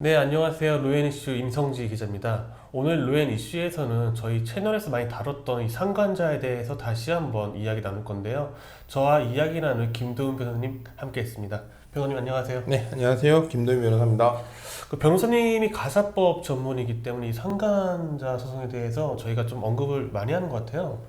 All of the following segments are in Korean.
네, 안녕하세요. 로엔 이슈 임성지 기자입니다. 오늘 로엔 이슈에서는 저희 채널에서 많이 다뤘던 이 상간자에 대해서 다시 한번 이야기 나눌 건데요. 저와 이야기 나눌 김도훈 변호사님 함께 했습니다. 변호사님 안녕하세요. 네, 안녕하세요. 김도윤 변호사입니다. 그 변호사님이 가사법 전문이기 때문에 이 상간자 소송에 대해서 저희가 좀 언급을 많이 하는 것 같아요.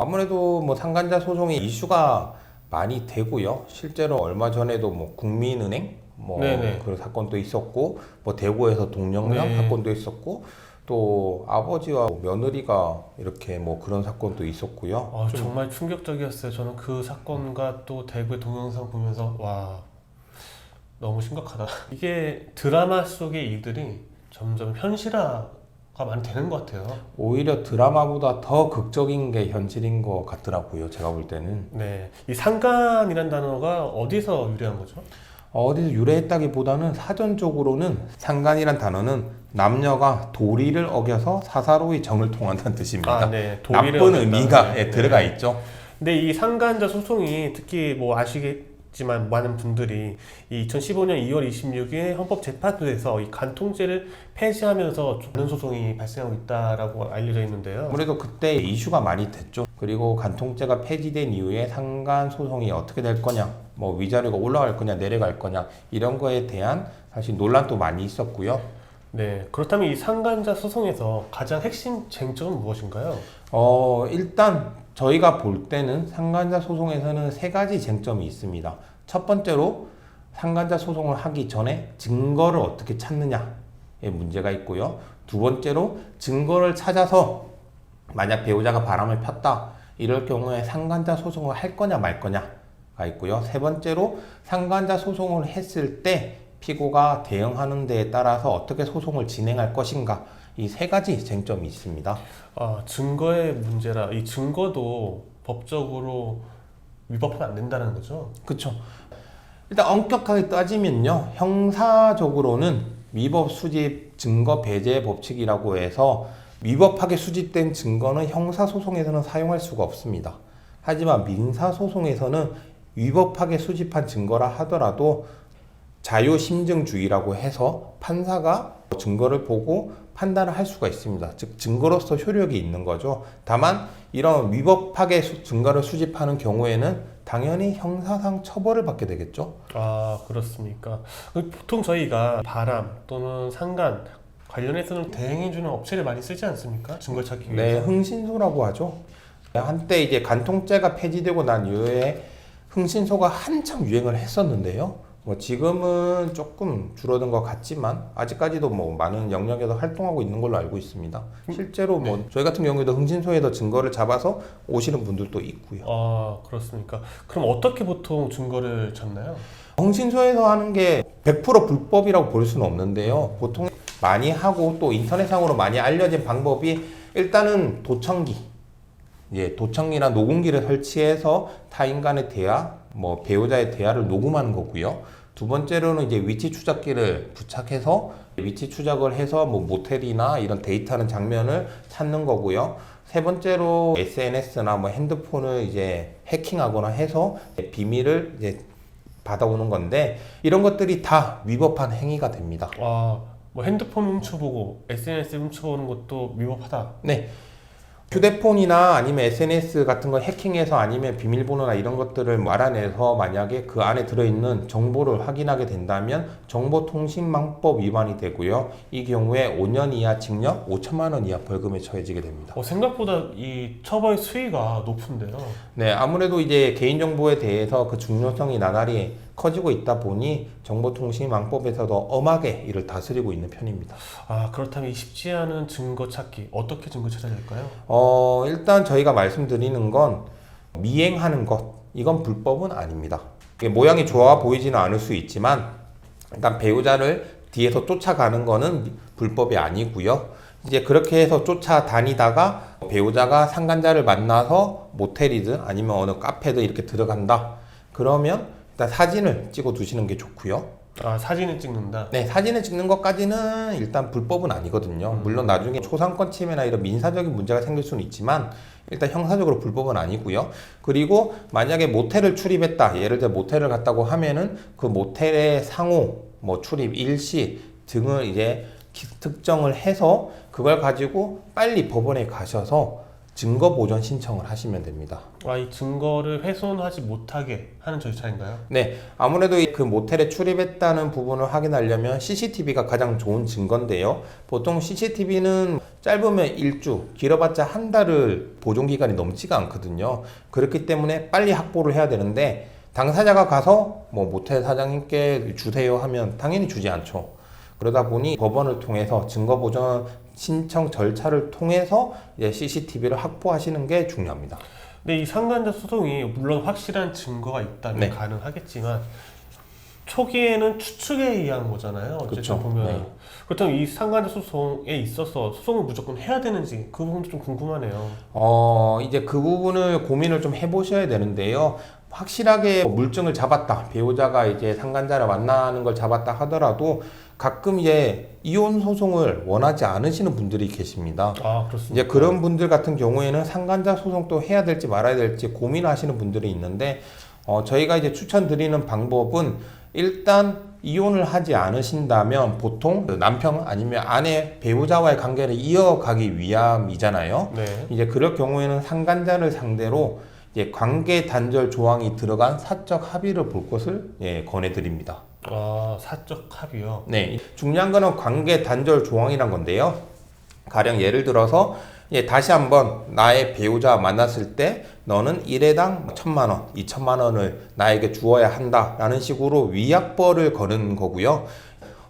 아무래도 뭐 상간자 소송이 이슈가 많이 되고요. 실제로 얼마 전에도 뭐 국민은행 네네. 그런 사건도 있었고, 뭐 대구에서 동영상 네. 사건도 있었고, 또 아버지와 며느리가 이렇게 뭐 그런 사건도 있었고요. 정말 충격적이었어요. 저는 그 사건과 또 대구의 동영상 보면서 와, 너무 심각하다. 이게 드라마 속의 일들이 점점 현실화가 많이 되는 것 같아요. 오히려 드라마보다 더 극적인 게 현실인 것 같더라고요. 제가 볼 때는. 네, 이 상간이란 단어가 어디서 유래한 거죠? 어디서 유래했다기보다는 사전적으로는 상간이란 단어는 남녀가 도리를 어겨서 사사로이 정을 통한다는 뜻입니다. 네, 나쁜 의미가 네. 들어가 있죠. 근데 이 상간자 소송이 특히 뭐 아시겠지만 많은 분들이 이 2015년 2월 26일 헌법재판소에서 이 간통죄를 폐지하면서 많은 소송이 발생하고 있다라고 알려져 있는데요. 아무래도 그때 이슈가 많이 됐죠. 그리고 간통죄가 폐지된 이후에 상간 소송이 어떻게 될 거냐, 뭐 위자료가 올라갈 거냐, 내려갈 거냐 이런 거에 대한 사실 논란도 많이 있었고요. 네, 그렇다면 이 상간자 소송에서 가장 핵심 쟁점은 무엇인가요? 일단 저희가 볼 때는 상간자 소송에서는 세 가지 쟁점이 있습니다. 첫 번째로 상간자 소송을 하기 전에 증거를 어떻게 찾느냐의 문제가 있고요. 두 번째로 증거를 찾아서 만약 배우자가 바람을 폈다 이럴 경우에 상간자 소송을 할 거냐 말 거냐가 있고요. 세 번째로 상간자 소송을 했을 때 피고가 대응하는 데에 따라서 어떻게 소송을 진행할 것인가 이 세 가지 쟁점이 있습니다. 증거의 문제라 이 증거도 법적으로 위법하면 안 된다는 거죠? 그렇죠. 일단 엄격하게 따지면요. 형사적으로는 위법 수집 증거 배제 법칙이라고 해서 위법하게 수집된 증거는 형사소송에서는 사용할 수가 없습니다. 하지만 민사소송에서는 위법하게 수집한 증거라 하더라도 자유심증주의라고 해서 판사가 증거를 보고 판단을 할 수가 있습니다. 즉 증거로서 효력이 있는 거죠. 다만 이런 위법하게 증거를 수집하는 경우에는 당연히 형사상 처벌을 받게 되겠죠. 그렇습니까? 보통 저희가 바람 또는 상간 관련해서는 대행해주는 업체를 많이 쓰지 않습니까? 증거 찾기 위해서. 네, 흥신소라고 하죠. 한때 이제 간통죄가 폐지되고 난 이후에 흥신소가 한참 유행을 했었는데요. 뭐 지금은 조금 줄어든 것 같지만 아직까지도 뭐 많은 영역에서 활동하고 있는 걸로 알고 있습니다. 실제로 뭐 저희 같은 경우에도 흥신소에서 증거를 잡아서 오시는 분들도 있고요. 그렇습니까? 그럼 어떻게 보통 증거를 찾나요? 흥신소에서 하는 게 100% 불법이라고 볼 수는 없는데요. 보통 많이 하고 또 인터넷상으로 많이 알려진 방법이 일단은 도청기, 도청기나 녹음기를 설치해서 타인 간의 대화, 뭐 배우자의 대화를 녹음하는 거고요. 두 번째로는 이제 위치 추적기를 부착해서 위치 추적을 해서 뭐 모텔이나 이런 데이트하는 장면을 찾는 거고요. 세 번째로 SNS나 뭐 핸드폰을 이제 해킹하거나 해서 비밀을 이제 받아오는 건데 이런 것들이 다 위법한 행위가 됩니다. 뭐 핸드폰 훔쳐보고 SNS 훔쳐보는 것도 위법하다. 네. 휴대폰이나 아니면 SNS 같은 거 해킹해서 아니면 비밀번호나 이런 것들을 알아내서 만약에 그 안에 들어있는 정보를 확인하게 된다면 정보통신망법 위반이 되고요. 이 경우에 5년 이하 징역, 5천만 원 이하 벌금에 처해지게 됩니다. 생각보다 이 처벌 수위가 높은데요. 네, 아무래도 이제 개인정보에 대해서 그 중요성이 나날이 커지고 있다 보니 정보통신망법에서도 엄하게 이를 다스리고 있는 편입니다. 그렇다면 이 쉽지 않은 증거 찾기 어떻게 증거 찾아야 될까요? 일단 저희가 말씀드리는 건 미행하는 것 이건 불법은 아닙니다. 이게 모양이 좋아 보이지는 않을 수 있지만 일단 배우자를 뒤에서 쫓아가는 거는 불법이 아니고요. 이제 그렇게 해서 쫓아다니다가 배우자가 상간자를 만나서 모텔이든 아니면 어느 카페든 이렇게 들어간다. 그러면 일단 사진을 찍어 두시는 게 좋고요. 사진을 찍는다? 네, 사진을 찍는 것까지는 일단 불법은 아니거든요. 물론 나중에 초상권 침해나 이런 민사적인 문제가 생길 수는 있지만 일단 형사적으로 불법은 아니고요. 그리고 만약에 모텔을 출입했다. 예를 들어 모텔을 갔다고 하면은 그 모텔의 상호, 뭐 출입 일시, 등을 이제 특정을 해서 그걸 가지고 빨리 법원에 가셔서 증거 보전 신청을 하시면 됩니다. 이 증거를 훼손하지 못하게 하는 절차인가요? 네, 아무래도 그 모텔에 출입했다는 부분을 확인하려면 CCTV가 가장 좋은 증거인데요. 보통 CCTV는 짧으면 1주, 길어봤자 한 달을 보존 기간이 넘지가 않거든요. 그렇기 때문에 빨리 확보를 해야 되는데 당사자가 가서 뭐 모텔 사장님께 주세요 하면 당연히 주지 않죠. 그러다 보니 법원을 통해서 증거 보전 신청 절차를 통해서 이제 CCTV를 확보하시는 게 중요합니다. 근데 이 상간자 소송이 물론 확실한 증거가 있다면 네. 가능하겠지만 초기에는 추측에 의한 거잖아요. 어쨌든 그렇죠. 보면 네. 그렇다면 이 상간자 소송에 있어서 소송을 무조건 해야 되는지 그 부분도 좀 궁금하네요. 이제 그 부분을 고민을 좀 해보셔야 되는데요. 확실하게 물증을 잡았다, 배우자가 이제 상간자를 만나는 걸 잡았다 하더라도 가끔 이제 이혼 소송을 원하지 않으시는 분들이 계십니다. 그렇습니다. 이제 그런 분들 같은 경우에는 상간자 소송도 해야 될지 말아야 될지 고민하시는 분들이 있는데 저희가 이제 추천드리는 방법은 일단 이혼을 하지 않으신다면 보통 남편 아니면 아내 배우자와의 관계를 이어가기 위함이잖아요. 네. 이제 그럴 경우에는 상간자를 상대로 이제 관계 단절 조항이 들어간 사적 합의를 볼 것을 권해드립니다. 사적 합의요. 네, 중요한 거는 관계 단절 조항이란 건데요. 가령 예를 들어서 다시 한번 나의 배우자와 만났을 때 너는 1회당 1,000만 원, 2,000만 원을 나에게 주어야 한다라는 식으로 위약벌을 거는 거고요.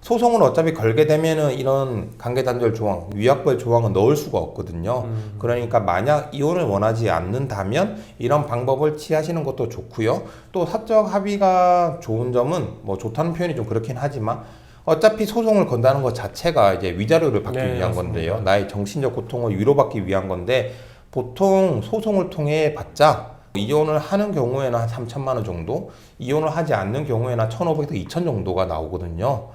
소송을 어차피 걸게 되면은 이런 관계 단절 조항, 위약벌 조항은 넣을 수가 없거든요. 그러니까 만약 이혼을 원하지 않는다면 이런 방법을 취하시는 것도 좋고요. 또 사적 합의가 좋은 점은 뭐 좋다는 표현이 좀 그렇긴 하지만 어차피 소송을 건다는 것 자체가 이제 위자료를 받기 네, 위한 맞습니다. 건데요. 나의 정신적 고통을 위로받기 위한 건데 보통 소송을 통해 받자 이혼을 하는 경우에는 한 3,000만 원 정도, 이혼을 하지 않는 경우에는 1,500에서 2,000 정도가 나오거든요.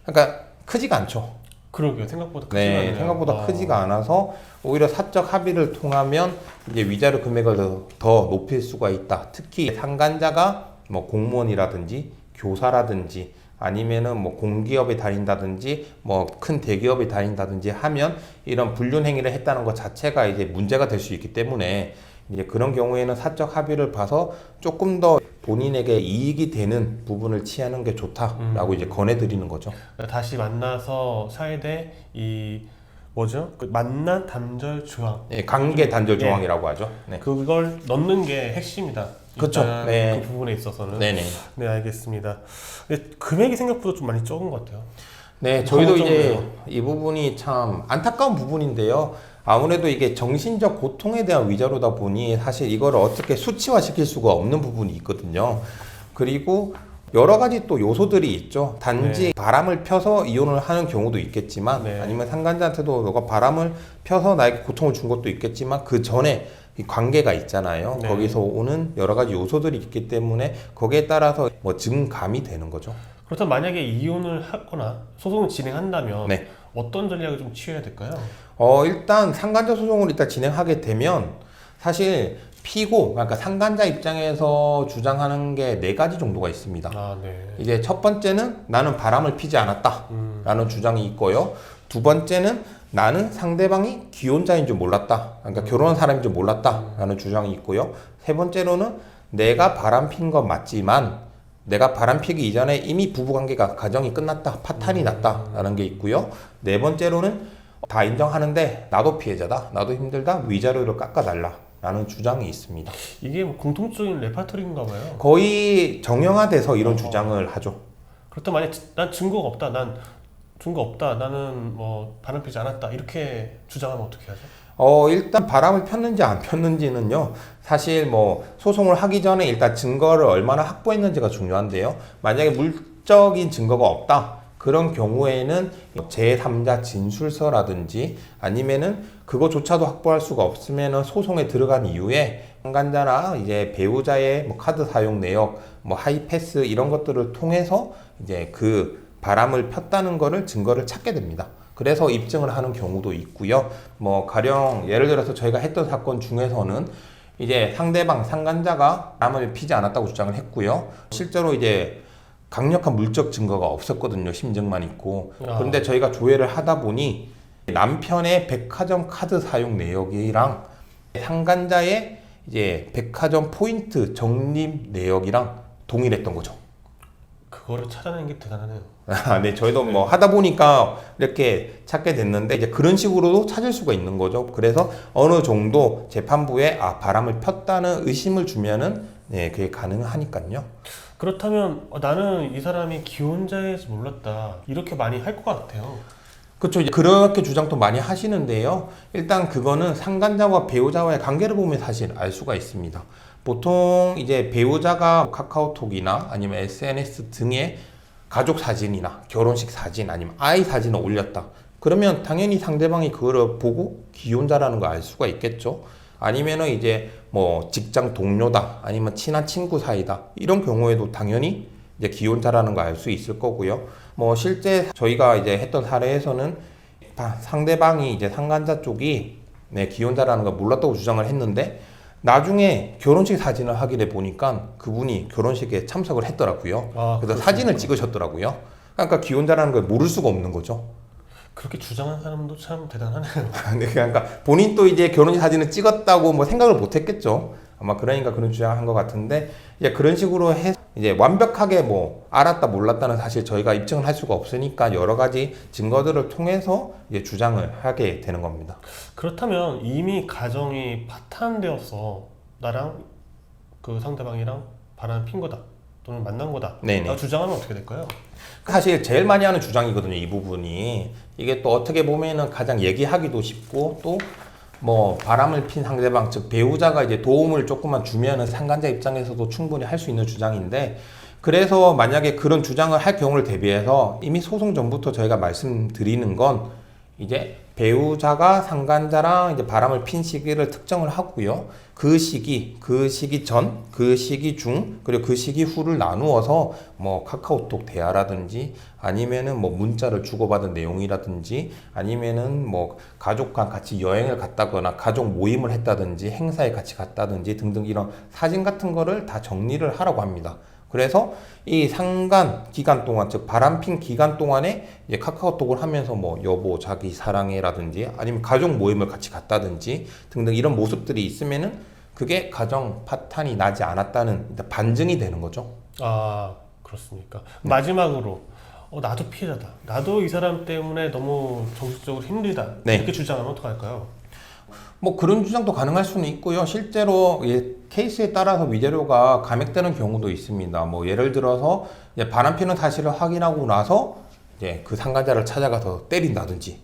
그러니까 크지가 않죠. 그러게요. 생각보다 크지 네, 않네요. 생각보다 크지가 않아서 오히려 사적 합의를 통하면 이제 위자료 금액을 더 높일 수가 있다. 특히 상간자가 뭐 공무원이라든지 교사라든지 아니면은 뭐 공기업에 다닌다든지 뭐 큰 대기업에 다닌다든지 하면 이런 불륜 행위를 했다는 것 자체가 이제 문제가 될 수 있기 때문에 이제 그런 경우에는 사적 합의를 봐서 조금 더 본인에게 이익이 되는 부분을 취하는 게 좋다라고 이제 권해드리는 거죠. 다시 만나서 사이에 그 만난 단절 조항. 네, 관계 단절 조항이라고 하죠. 네. 그걸 넣는 게 핵심이다. 그렇죠. 일단 네. 그 부분에 있어서는. 네네. 네, 알겠습니다. 근데 금액이 생각보다 좀 많이 적은 것 같아요. 네, 저희도 이제 걱정돼요. 이 부분이 참 안타까운 부분인데요. 아무래도 이게 정신적 고통에 대한 위자료다 보니 사실 이거를 어떻게 수치화 시킬 수가 없는 부분이 있거든요. 그리고 여러 가지 또 요소들이 있죠. 단지 바람을 펴서 이혼을 하는 경우도 있겠지만 네. 아니면 상간자한테도 너가 바람을 펴서 나에게 고통을 준 것도 있겠지만 그 전에 이 관계가 있잖아요. 네. 거기서 오는 여러 가지 요소들이 있기 때문에 거기에 따라서 뭐 증감이 되는 거죠. 그렇다면 만약에 이혼을 하거나 소송을 진행한다면 네. 어떤 전략을 좀 취해야 될까요? 일단 상간자 소송을 일단 진행하게 되면 사실 피고, 그러니까 상간자 입장에서 주장하는 게 4가지 정도가 있습니다. 네. 이제 첫 번째는 나는 바람을 피지 않았다 라는 주장이 있고요. 두 번째는 나는 상대방이 기혼자인 줄 몰랐다. 그러니까 결혼한 사람인 줄 몰랐다 라는 주장이 있고요. 세 번째로는 내가 바람 핀 건 맞지만 내가 바람 피기 이전에 이미 부부관계가 가정이 끝났다. 파탄이 났다 라는 게 있고요. 네 번째로는 다 인정하는데 나도 피해자다. 나도 힘들다. 위자료를 깎아달라 라는 주장이 있습니다. 이게 뭐 공통적인 레파토리인가 봐요. 거의 정형화돼서 이런 주장을 하죠. 그렇다면 만약 난 증거가 없다. 난 증거 없다. 나는 뭐 바람 피지 않았다. 이렇게 주장하면 어떻게 하죠? 일단 바람을 폈는지 안 폈는지는요, 사실 뭐 소송을 하기 전에 일단 증거를 얼마나 확보했는지가 중요한데요. 만약에 물적인 증거가 없다. 그런 경우에는 제3자 진술서라든지 아니면은 그거조차도 확보할 수가 없으면은 소송에 들어간 이후에 상간자나 이제 배우자의 뭐 카드 사용 내역, 뭐 하이패스 이런 것들을 통해서 이제 그 바람을 폈다는 거를 증거를 찾게 됩니다. 그래서 입증을 하는 경우도 있고요. 뭐 가령 예를 들어서 저희가 했던 사건 중에서는 이제 상대방 상간자가 바람을 피지 않았다고 주장을 했고요. 실제로 이제 강력한 물적 증거가 없었거든요. 심증만 있고. 아. 그런데 저희가 조회를 하다 보니 남편의 백화점 카드 사용 내역이랑 상간자의 이제 백화점 포인트 적립 내역이랑 동일했던 거죠. 그거를 찾아내는 게 대단하네요. 네, 저희도 뭐 하다 보니까 이렇게 찾게 됐는데 이제 그런 식으로도 찾을 수가 있는 거죠. 그래서 어느 정도 재판부에 바람을 폈다는 의심을 주면은 네, 그게 가능하니까요. 그렇다면 나는 이 사람이 기혼자일지 몰랐다 이렇게 많이 할 것 같아요. 그렇죠. 이제 그렇게 주장도 많이 하시는데요. 일단 그거는 상간자와 배우자와의 관계를 보면 사실 알 수가 있습니다. 보통 이제 배우자가 카카오톡이나 아니면 SNS 등에 가족 사진이나 결혼식 사진 아니면 아이 사진을 올렸다. 그러면 당연히 상대방이 그거를 보고 기혼자라는 걸 알 수가 있겠죠. 아니면은 이제 뭐 직장 동료다 아니면 친한 친구 사이다 이런 경우에도 당연히 이제 기혼자라는 걸 알 수 있을 거고요. 뭐 실제 저희가 이제 했던 사례에서는 상대방이 이제 상간자 쪽이 네, 기혼자라는 걸 몰랐다고 주장을 했는데 나중에 결혼식 사진을 확인해 보니까 그분이 결혼식에 참석을 했더라고요. 그래서 그렇습니까? 사진을 찍으셨더라고요. 그러니까 기혼자라는 걸 모를 수가 없는 거죠. 그렇게 주장한 사람도 참 대단하네요. 네, 그러니까 본인도 이제 결혼식 사진을 찍었다고 뭐 생각을 못 했겠죠. 아마 그러니까 그런 주장한 것 같은데 이제 그런 식으로 해서 이제 완벽하게 뭐 알았다 몰랐다는 사실 저희가 입증을 할 수가 없으니까 여러 가지 증거들을 통해서 이제 주장을 하게 되는 겁니다. 그렇다면 이미 가정이 파탄되어서 나랑 그 상대방이랑 바람 핀 거다 또는 만난 거다 네네. 라고 주장하면 어떻게 될까요? 사실 제일 많이 하는 주장이거든요, 이 부분이. 이게 또 어떻게 보면은 가장 얘기하기도 쉽고 또 뭐 바람을 핀 상대방 즉 배우자가 이제 도움을 조금만 주면은 상간자 입장에서도 충분히 할 수 있는 주장인데 그래서 만약에 그런 주장을 할 경우를 대비해서 이미 소송 전부터 저희가 말씀드리는 건 이제 배우자가 상간자랑 이제 바람을 핀 시기를 특정을 하고요. 그 시기 전, 그 시기 중, 그리고 그 시기 후를 나누어서 뭐 카카오톡 대화라든지 아니면은 뭐 문자를 주고받은 내용이라든지 아니면은 뭐 가족과 같이 여행을 갔다거나 가족 모임을 했다든지 행사에 같이 갔다든지 등등 이런 사진 같은 거를 다 정리를 하라고 합니다. 그래서 이 상간 기간 동안 즉 바람핀 기간 동안에 이제 카카오톡을 하면서 뭐 여보 자기 사랑해라든지 아니면 가족 모임을 같이 갔다든지 등등 이런 모습들이 있으면은 그게 가정 파탄이 나지 않았다는 일단 반증이 되는 거죠. 아 그렇습니까? 마지막으로 나도 피해자다. 나도 이 사람 때문에 너무 정신적으로 힘들다. 네. 이렇게 주장하면 어떡할까요? 뭐 그런 주장도 가능할 수는 있고요. 실제로 케이스에 따라서 위자료가 감액되는 경우도 있습니다. 뭐 예를 들어서 이제 바람피는 사실을 확인하고 나서 이제 그 상간자를 찾아가서 때린다든지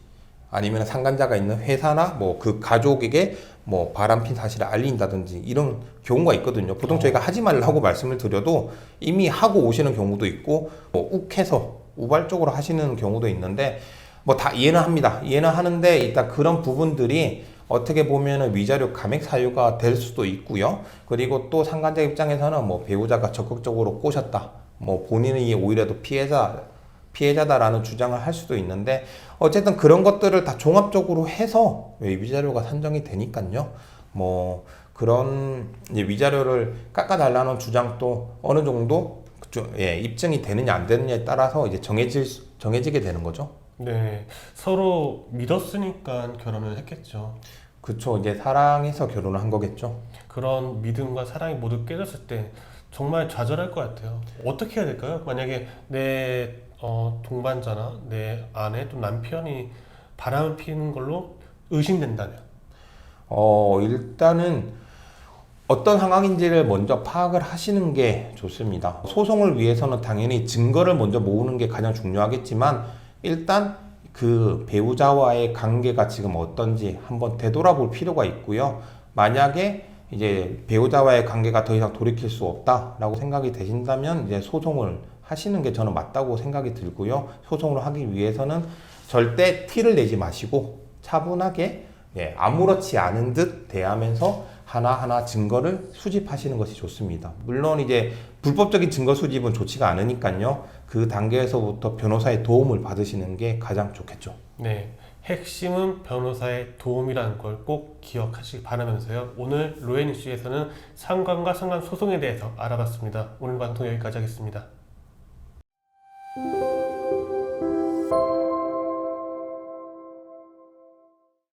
아니면 상간자가 있는 회사나 뭐 그 가족에게 뭐 바람핀 사실을 알린다든지 이런 경우가 있거든요. 보통 저희가 하지 말라고 말씀을 드려도 이미 하고 오시는 경우도 있고 뭐 욱해서 우발적으로 하시는 경우도 있는데 뭐 다 이해는 합니다. 이해는 하는데 일단 그런 부분들이 어떻게 보면은 위자료 감액 사유가 될 수도 있고요. 그리고 또 상간자 입장에서는 뭐 배우자가 적극적으로 꼬셨다. 뭐 본인이 오히려 더 피해자다라는 주장을 할 수도 있는데 어쨌든 그런 것들을 다 종합적으로 해서 위자료가 산정이 되니까요. 뭐 그런 이제 위자료를 깎아달라는 주장도 어느 정도 입증이 되느냐 안 되느냐에 따라서 이제 정해지게 되는 거죠. 네, 서로 믿었으니까 결혼을 했겠죠. 그쵸. 이제 사랑해서 결혼을 한 거겠죠. 그런 믿음과 사랑이 모두 깨졌을 때 정말 좌절할 것 같아요. 어떻게 해야 될까요? 만약에 내 동반자나 내 아내 또 남편이 바람을 피는 걸로 의심된다면 일단은 어떤 상황인지를 먼저 파악을 하시는 게 좋습니다. 소송을 위해서는 당연히 증거를 먼저 모으는 게 가장 중요하겠지만 일단 그 배우자와의 관계가 지금 어떤지 한번 되돌아볼 필요가 있고요. 만약에 이제 배우자와의 관계가 더 이상 돌이킬 수 없다라고 생각이 되신다면 이제 소송을 하시는 게 저는 맞다고 생각이 들고요. 소송을 하기 위해서는 절대 티를 내지 마시고 차분하게 아무렇지 않은 듯 대하면서 하나하나 증거를 수집하시는 것이 좋습니다. 물론 이제 불법적인 증거 수집은 좋지가 않으니까요. 그 단계에서부터 변호사의 도움을 받으시는 게 가장 좋겠죠. 네, 핵심은 변호사의 도움이라는 걸 꼭 기억하시기 바라면서요. 오늘 로엔 이슈에서는 상관과 상관 소송에 대해서 알아봤습니다. 오늘 방송 여기까지 하겠습니다.